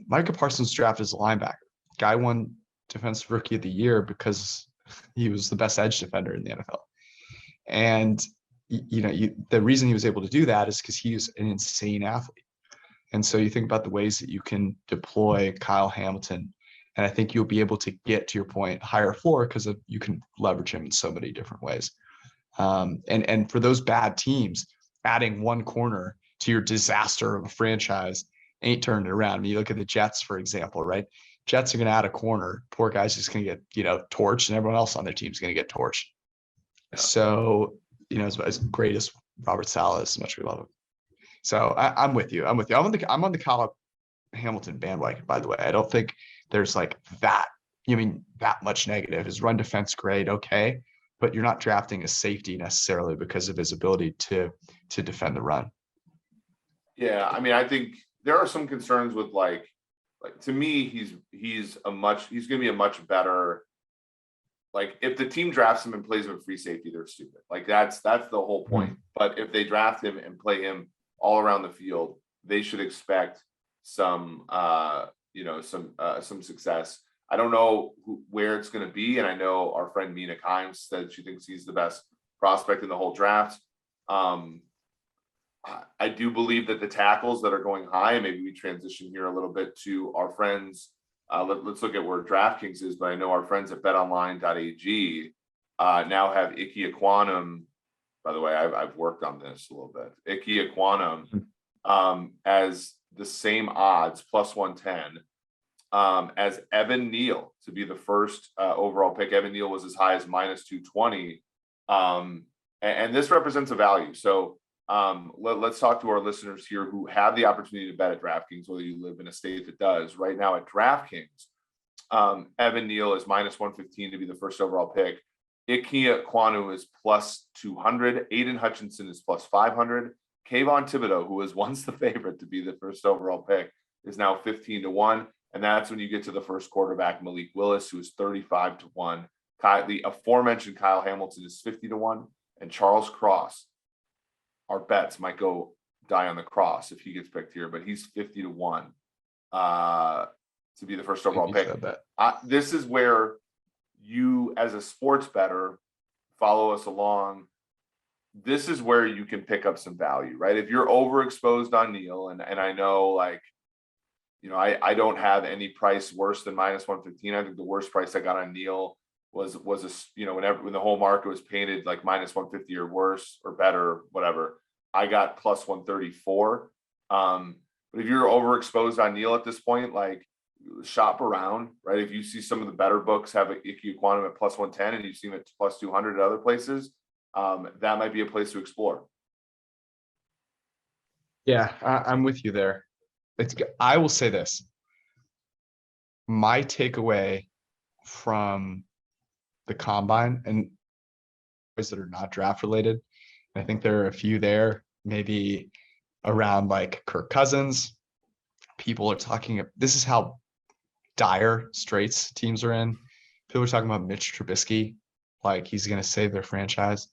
Micah Parsons drafted as a linebacker. Guy won Defensive Rookie of the Year because he was the best edge defender in the NFL. And, the reason he was able to do that is because he is an insane athlete. And so you think about the ways that you can deploy Kyle Hamilton, and I think you'll be able to get, to your point, higher floor because you can leverage him in so many different ways. And for those bad teams, adding one corner to your disaster of a franchise ain't turned it around. You look at the Jets, for example, right? Jets are going to add a corner. Poor guy's just going to get, torched, and everyone else on their team is going to get torched. Yeah. So, as great as Robert Saleh is, as much as we love him. So I'm with you. I'm with you. I'm on the Kyle Hamilton bandwagon, by the way. I don't think there's like that. You mean that much negative. His run defense grade, okay, but you're not drafting a safety necessarily because of his ability to defend the run. Yeah, I mean, I think there are some concerns with like to me, he's going to be a much better. Like if the team drafts him and plays him at free safety, they're stupid. Like that's the whole point. Mm-hmm. But if they draft him and play him all around the field, they should expect some some success. I don't know where it's going to be, and I know our friend Mina Kimes said she thinks he's the best prospect in the whole draft. I do believe that the tackles that are going high, maybe we transition here a little bit to our friends. Let's look at where DraftKings is, but I know our friends at betonline.ag now have Ickey Ekwonu. By the way, I've worked on this a little bit. Ickey Ekwonu as the same odds, plus 110, as Evan Neal to be the first overall pick. Evan Neal was as high as minus 220. And this represents a value. So let's talk to our listeners here who have the opportunity to bet at DraftKings, whether you live in a state that does. Right now at DraftKings, Evan Neal is minus 115 to be the first overall pick. Ickey Ekwonu is plus 200. Aiden Hutchinson is plus 500. Kayvon Thibodeau, who was once the favorite to be the first overall pick, is now 15-1. And that's when you get to the first quarterback, Malik Willis, who is 35-1. The aforementioned Kyle Hamilton is 50-1. And Charles Cross, our bets might go die on the cross if he gets picked here, but he's 50-1 to be the first overall pick. This is where you, as a sports bettor, follow us along. This is where you can pick up some value, right? If you're overexposed on Neal, and I know, like, you know, I don't have any price worse than minus 115. I think the worst price I got on Neal was when the whole market was painted like minus 150 or worse or better, whatever. I got plus 134. But if you're overexposed on Neal at this point, like, shop around, right? If you see some of the better books have Ickey Ekwonu at plus 110 and you see him at plus 200 at other places, that might be a place to explore. Yeah, I'm with you there. I will say this. My takeaway from the combine, and boys that are not draft related, I think there are a few there, maybe around like Kirk Cousins. People are talking, this is how dire straits teams are in. People are talking about Mitch Trubisky, like he's going to save their franchise.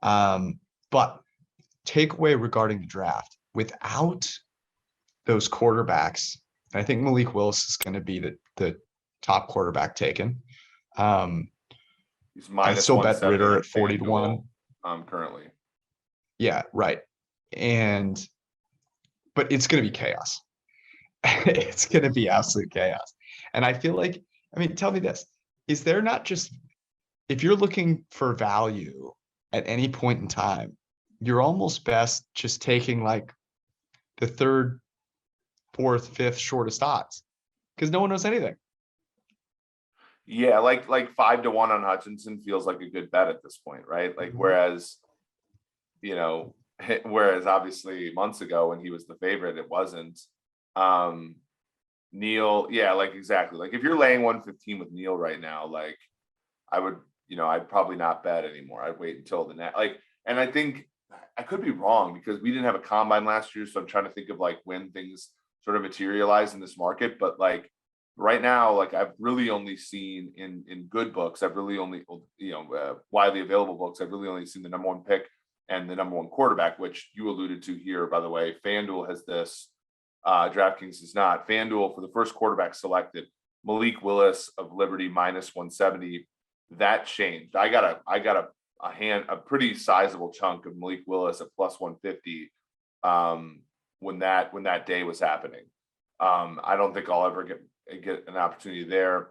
But takeaway regarding the draft, without those quarterbacks, I think Malik Willis is going to be the top quarterback taken. He's minus I still bet Ritter at 40-1 currently. Yeah, right. But it's going to be chaos. It's going to be absolute chaos. And I feel like, I mean, tell me this, is there not just, if you're looking for value at any point in time, you're almost best just taking like the third, fourth, fifth shortest odds because no one knows anything. Yeah, like 5-1 on Hutchinson feels like a good bet at this point, right? Like, whereas obviously months ago when he was the favorite, it wasn't. Neal, yeah, like exactly. Like if you're laying 115 with Neal right now, like I would, I'd probably not bet anymore. I'd wait until the next, and I think I could be wrong because we didn't have a combine last year. So I'm trying to think of like when things sort of materialize in this market. But like right now, like I've really only seen in good books, I've really only, widely available books, I've really only seen the number one pick and the number one quarterback, which you alluded to here, by the way. FanDuel has this, DraftKings does not. FanDuel, for the first quarterback selected, Malik Willis of Liberty minus 170. That changed. I got a pretty sizable chunk of Malik Willis at plus 150 when that day was happening. I don't think I'll ever get an opportunity there.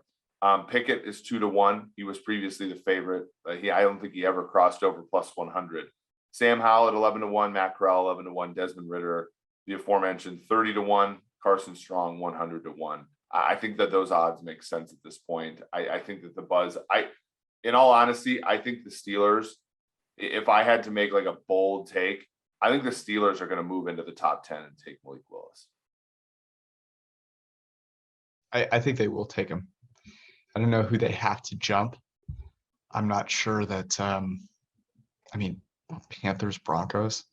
Pickett is 2-1. He was previously the favorite. I don't think he ever crossed over plus 100. Sam Howell at 11-1, Matt Corral 11-1, Desmond Ritter, the aforementioned 30-1, Carson Strong 100-1. I think that those odds make sense at this point. I think that the buzz, in all honesty, I think the Steelers, if I had to make like a bold take, I think the Steelers are going to move into the top 10 and take Malik Willis. I think they will take him. I don't know who they have to jump. I'm not sure that. I mean, Panthers, Broncos.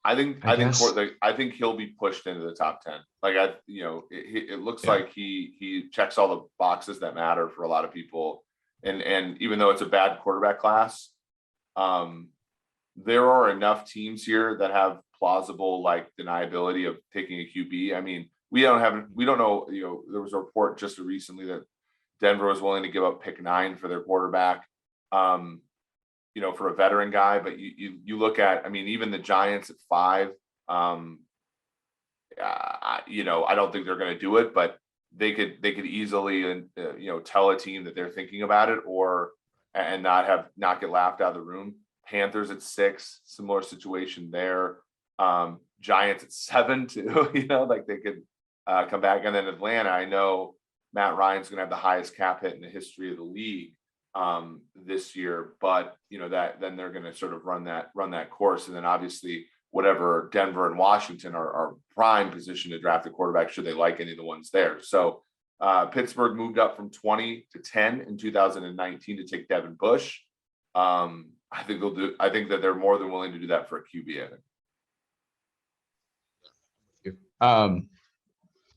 I think he'll be pushed into the top 10. Like it looks like he checks all the boxes that matter for a lot of people. And even though it's a bad quarterback class, there are enough teams here that have plausible like deniability of taking a QB. I mean, we don't know. There was a report just recently that Denver was willing to give up pick 9 for their quarterback. For a veteran guy, but you look at, I mean, even the Giants at 5, I don't think they're going to do it, but they could easily, tell a team that they're thinking about it and not get laughed out of the room. Panthers at 6, similar situation there. Giants at 7 too, like they could come back. And then Atlanta, I know Matt Ryan's going to have the highest cap hit in the history of the league this year, but then they're going to sort of run that course. And then obviously whatever Denver and Washington are prime position to draft a quarterback should they like any of the ones there. So Pittsburgh moved up from 20 to 10 in 2019 to take Devin Bush. I think that they're more than willing to do that for a QB. I think.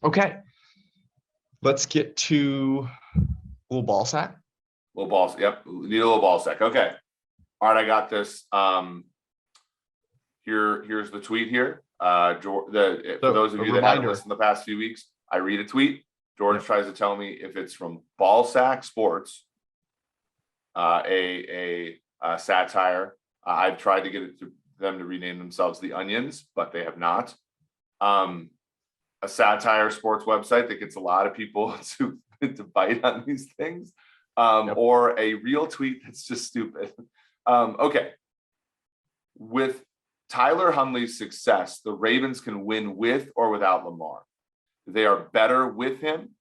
Okay. Let's get to little Ballsack. Little balls. Yep. Need a little Ballsack. Okay. All right. I got this. Here's the tweet here. For those of you that haven't listened the past few weeks, I read a tweet. George tries to tell me if it's from Ballsack Sports, a satire. I've tried to get them to rename themselves the Onions, but they have not. A satire sports website that gets a lot of people to bite on these things. Or a real tweet that's just stupid. Okay. With Tyler Huntley's success, the Ravens can win with or without Lamar. They are better with him,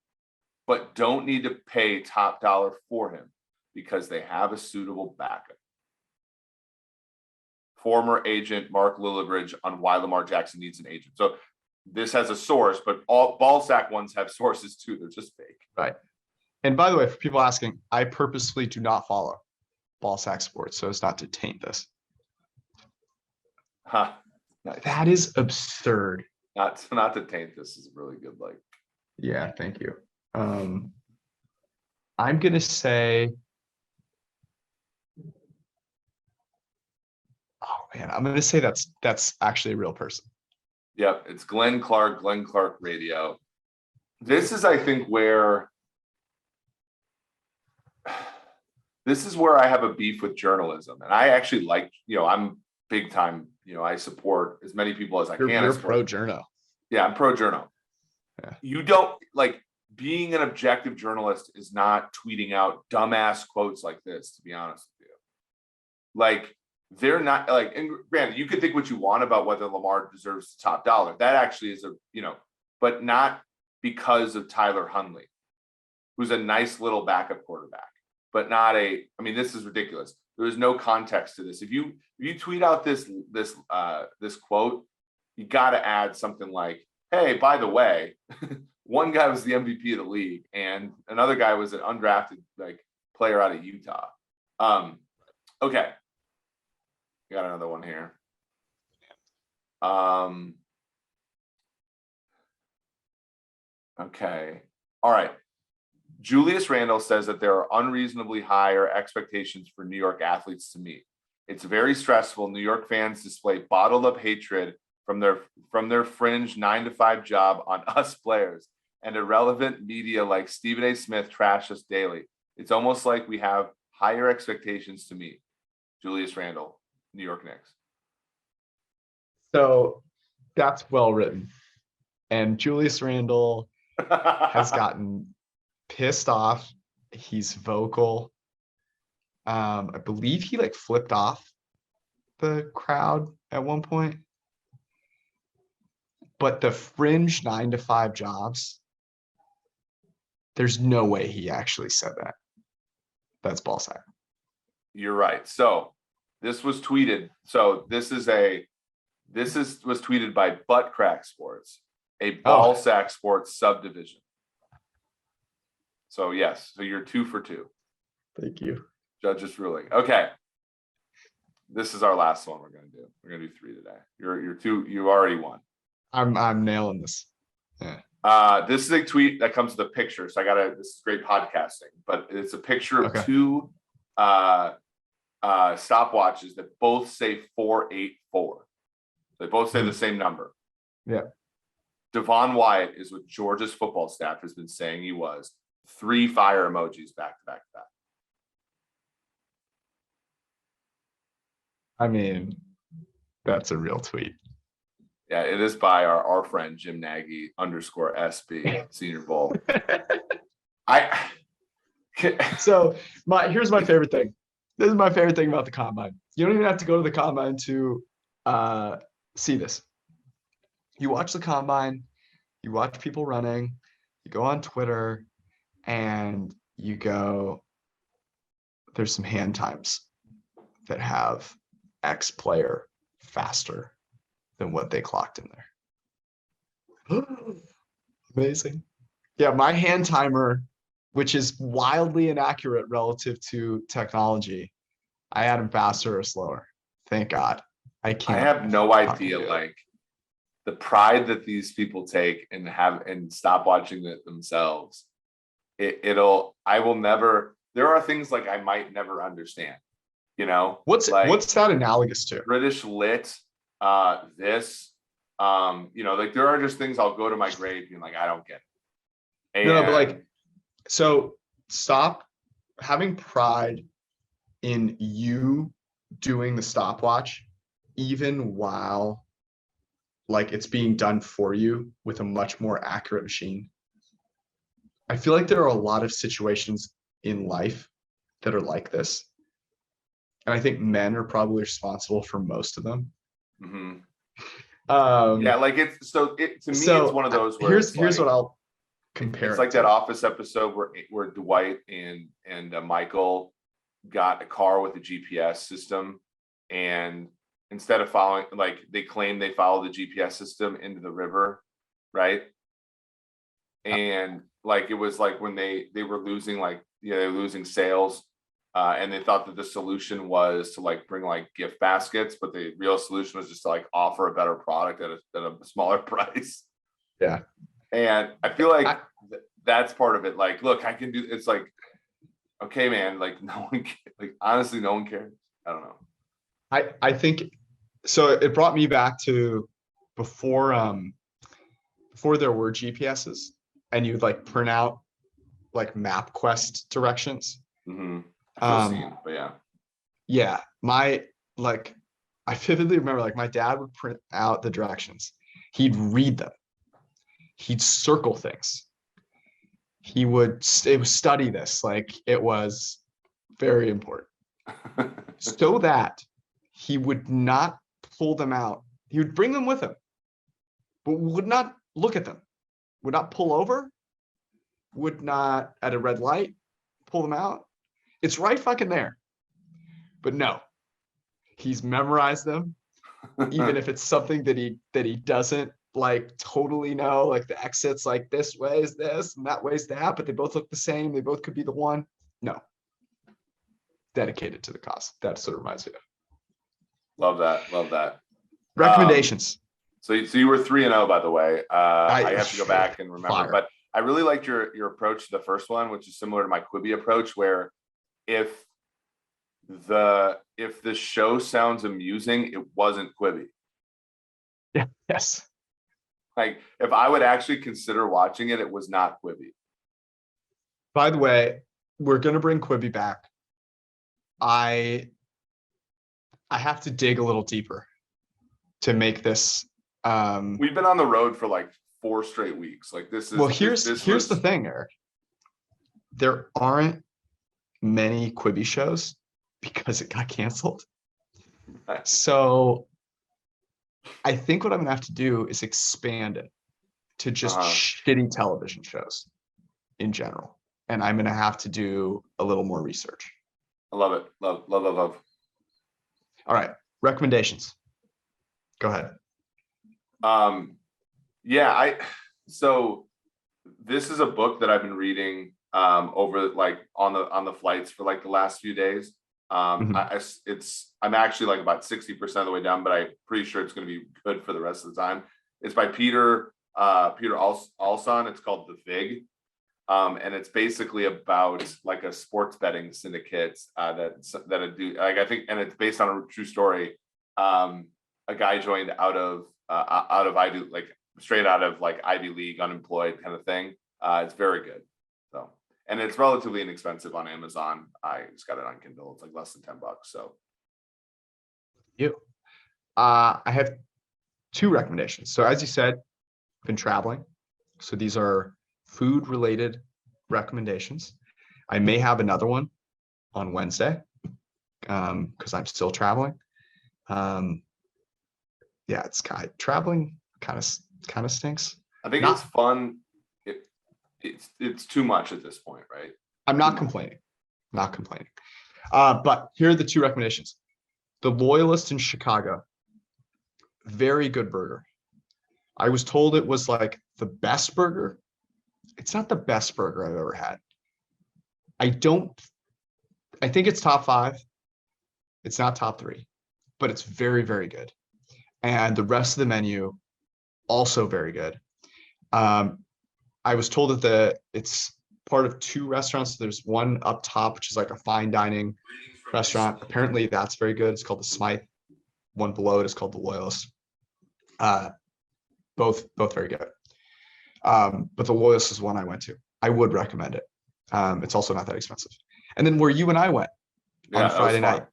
but don't need to pay top dollar for him because they have a suitable backup. Former agent Mark Lillibridge on why Lamar Jackson needs an agent. So this has a source, but all Ballsack ones have sources too. They're just fake. Right. And by the way, for people asking, I purposely do not follow Ballsack Sports so as not to taint this. Huh. Nice. That is absurd. Not to taint this is really good. Like, yeah, thank you. I'm gonna say, I'm gonna say that's actually a real person. Yep, it's Glenn Clark Radio. This is, I think, where I have a beef with journalism. And I actually like, I'm big time, I support as many people as I can. You're pro-journo. Yeah, I'm pro-journo. Yeah. You don't, like, being an objective journalist is not tweeting out dumbass quotes like this, to be honest with you. Like, they're not, like, and granted, you could think what you want about whether Lamar deserves the top dollar. That actually is but not because of Tyler Huntley, who's a nice little backup quarterback, but not this is ridiculous. There is no context to this. If you tweet out this quote, you got to add something like, hey, by the way, one guy was the MVP of the league and another guy was an undrafted player out of Utah. Okay. Got another one here. Okay. All right. Julius Randle says that there are unreasonably higher expectations for New York athletes to meet. It's very stressful. New York fans display bottled up hatred from their fringe 9-to-5 job on us players, and irrelevant media like Stephen A. Smith trash us daily. It's almost like we have higher expectations to meet. Julius Randle, New York Knicks. So that's well written. And Julius Randle has gotten pissed off. He's vocal. I believe he flipped off the crowd at one point. But the fringe 9-to-5 jobs, there's no way he actually said that. That's Ballsack. You're right. So This was tweeted. So this was tweeted by Butt Crack Sports, a Ballsack Sports subdivision. So yes, so you're 2 for 2. Thank you. Judge's ruling. Okay. This is our last one we're gonna do. We're gonna do 3 today. You're 2, you already won. I'm nailing this. Yeah. This is a tweet that comes with a picture. So this is great podcasting, but it's a picture of 2 stopwatches that both say 484. They both say the same number. Yeah. Devon Wyatt is what Georgia's football staff has been saying he was. 3 fire emojis back to back to back. I mean, that's a real tweet. Yeah, it is by our friend Jim Nagy _SB Senior Bowl. So here's my favorite thing. This is my favorite thing about the combine. You don't even have to go to the combine to see this. You watch the combine, you watch people running, you go on Twitter, and you go, there's some hand times that have X player faster than what they clocked in there. Amazing. Yeah, my hand timer, which is wildly inaccurate relative to technology, I had him faster or slower. Thank God. I have no idea, like the pride that these people take and stop watching it themselves. I will never, there are things like I might never understand, what's that analogous to? British lit, this, like there are just things I'll go to my grave being like, I don't get it. No, but like, so stop having pride in you doing the stopwatch, even while like it's being done for you with a much more accurate machine. I feel like there are a lot of situations in life that are like this. And I think men are probably responsible for most of them. Mm-hmm. Like to me, it's one of those where here's what I'll compare. It's like that Office episode where Dwight and Michael got a car with a GPS system, and instead of following, like they claim they follow the GPS system into the river, right? And like it was like when they were losing, like they were losing sales, and they thought that the solution was to like bring like gift baskets, but the real solution was just to like offer a better product at a smaller price. Yeah. And I feel like that's part of it. Like, look, I can do. It's like, okay, man. Like no one, like honestly, no one cares. I don't know. I think so. It brought me back to before there were GPSs, and you'd like print out like MapQuest directions. Mm-hmm. But yeah, I vividly remember like my dad would print out the directions. He'd read them. He'd circle things. He would study this. Like it was very important. So that he would not pull them out. He would bring them with him, but would not look at them, would not pull over, would not at a red light pull them out. It's right fucking there. But no, he's memorized them, even if it's something that he doesn't like totally know, like the exits, like this way is this and that way is that, but they both look the same. They both could be the one. No. Dedicated to the cause. That's what it reminds me of. Love that. Recommendations. So you were 3-0, by the way. I have to go back and remember, but I really liked your approach to the first one, which is similar to my Quibi approach, where if the show sounds amusing, it wasn't Quibi. Yeah. Yes. Like if I would actually consider watching it, it was not Quibi. By the way, we're gonna bring Quibi back. I have to dig a little deeper to make this. We've been on the road for like 4 straight weeks. Like this is. Well, here's the thing, Eric. There aren't many Quibi shows because it got canceled. So I think what I'm gonna have to do is expand it to just shitty television shows in general. And I'm gonna have to do a little more research. I love it. Love. All right. Recommendations. Go ahead. So this is a book that I've been reading over like on the flights for like the last few days. I'm actually like about 60% of the way done, but I'm pretty sure it's going to be good for the rest of the time. It's by Peter Alson. It's called The Vig. And it's basically about like a sports betting syndicate that do like, I think, and it's based on a true story. A guy joined out of Ivy, like straight out of like Ivy League, unemployed kind of thing. It's very good. So, and it's relatively inexpensive on Amazon. I just got it on Kindle. It's like less than $10. So, I have 2 recommendations. So as you said, been traveling. So these are food related recommendations. I may have another one on Wednesday because I'm still traveling. It's traveling kind of stinks. I think it's fun. It's too much at this point, right? I'm not complaining. But here are the 2 recommendations. The Loyalist in Chicago, very good burger. I was told it was like the best burger. It's not the best burger I've ever had. I think it's top 5. It's not top 3, but it's very, very good. And the rest of the menu, also very good. I was told that it's part of 2 restaurants. There's one up top, which is like a fine dining restaurant. Apparently that's very good. It's called the Smythe. One below it is called the Loyalist. Both very good. But the Loyalist is one I went to. I would recommend it. It's also not that expensive. And then where you and I went on Friday night,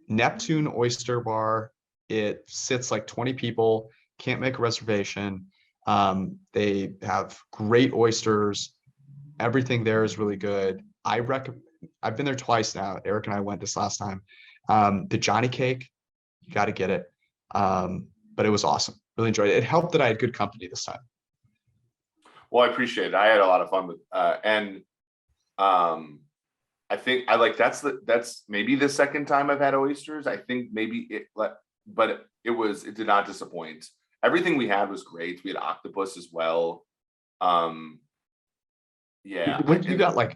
Neptune Oyster Bar. It sits like 20 people, can't make a reservation. They have great oysters. Everything there is really good. I've been there twice now. Eric and I went this last time. The Johnny Cake, you got to get it. But it was awesome. Really enjoyed it. It helped that I had good company this time. Well, I appreciate it. I had a lot of fun with, I think that's maybe the second time I've had oysters. I think maybe but it did not disappoint. Everything we had was great. We had octopus as well. What did you got? What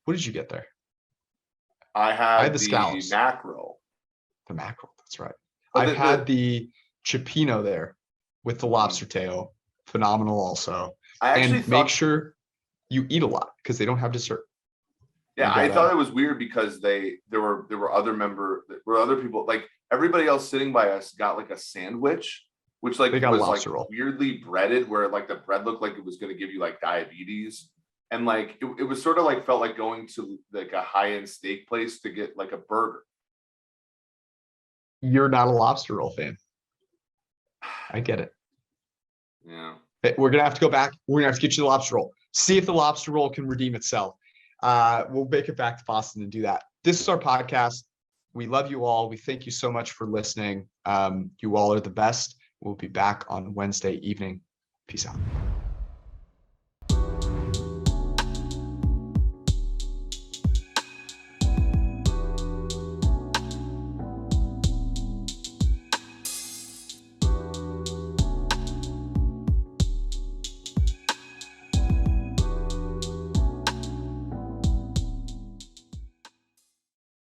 did you get there? I had the scallops. Mackerel. The mackerel, that's right. I've had the cioppino there with the lobster tail. Phenomenal also. Make sure you eat a lot because they don't have dessert. Yeah, I thought it was weird because there were other people, like everybody else sitting by us got like a sandwich, which like was like roll. Weirdly breaded, where like the bread looked like it was going to give you like diabetes, and like it was sort of like felt like going to like a high-end steak place to get like a burger. You're not a lobster roll fan. I get it. Yeah. We're gonna have to go back. We're gonna have to get you the lobster roll. See if the lobster roll can redeem itself. We'll make it back to Boston and do that. This is our podcast. We love you all. We thank you so much for listening. You all are the best. We'll be back on Wednesday evening. Peace out.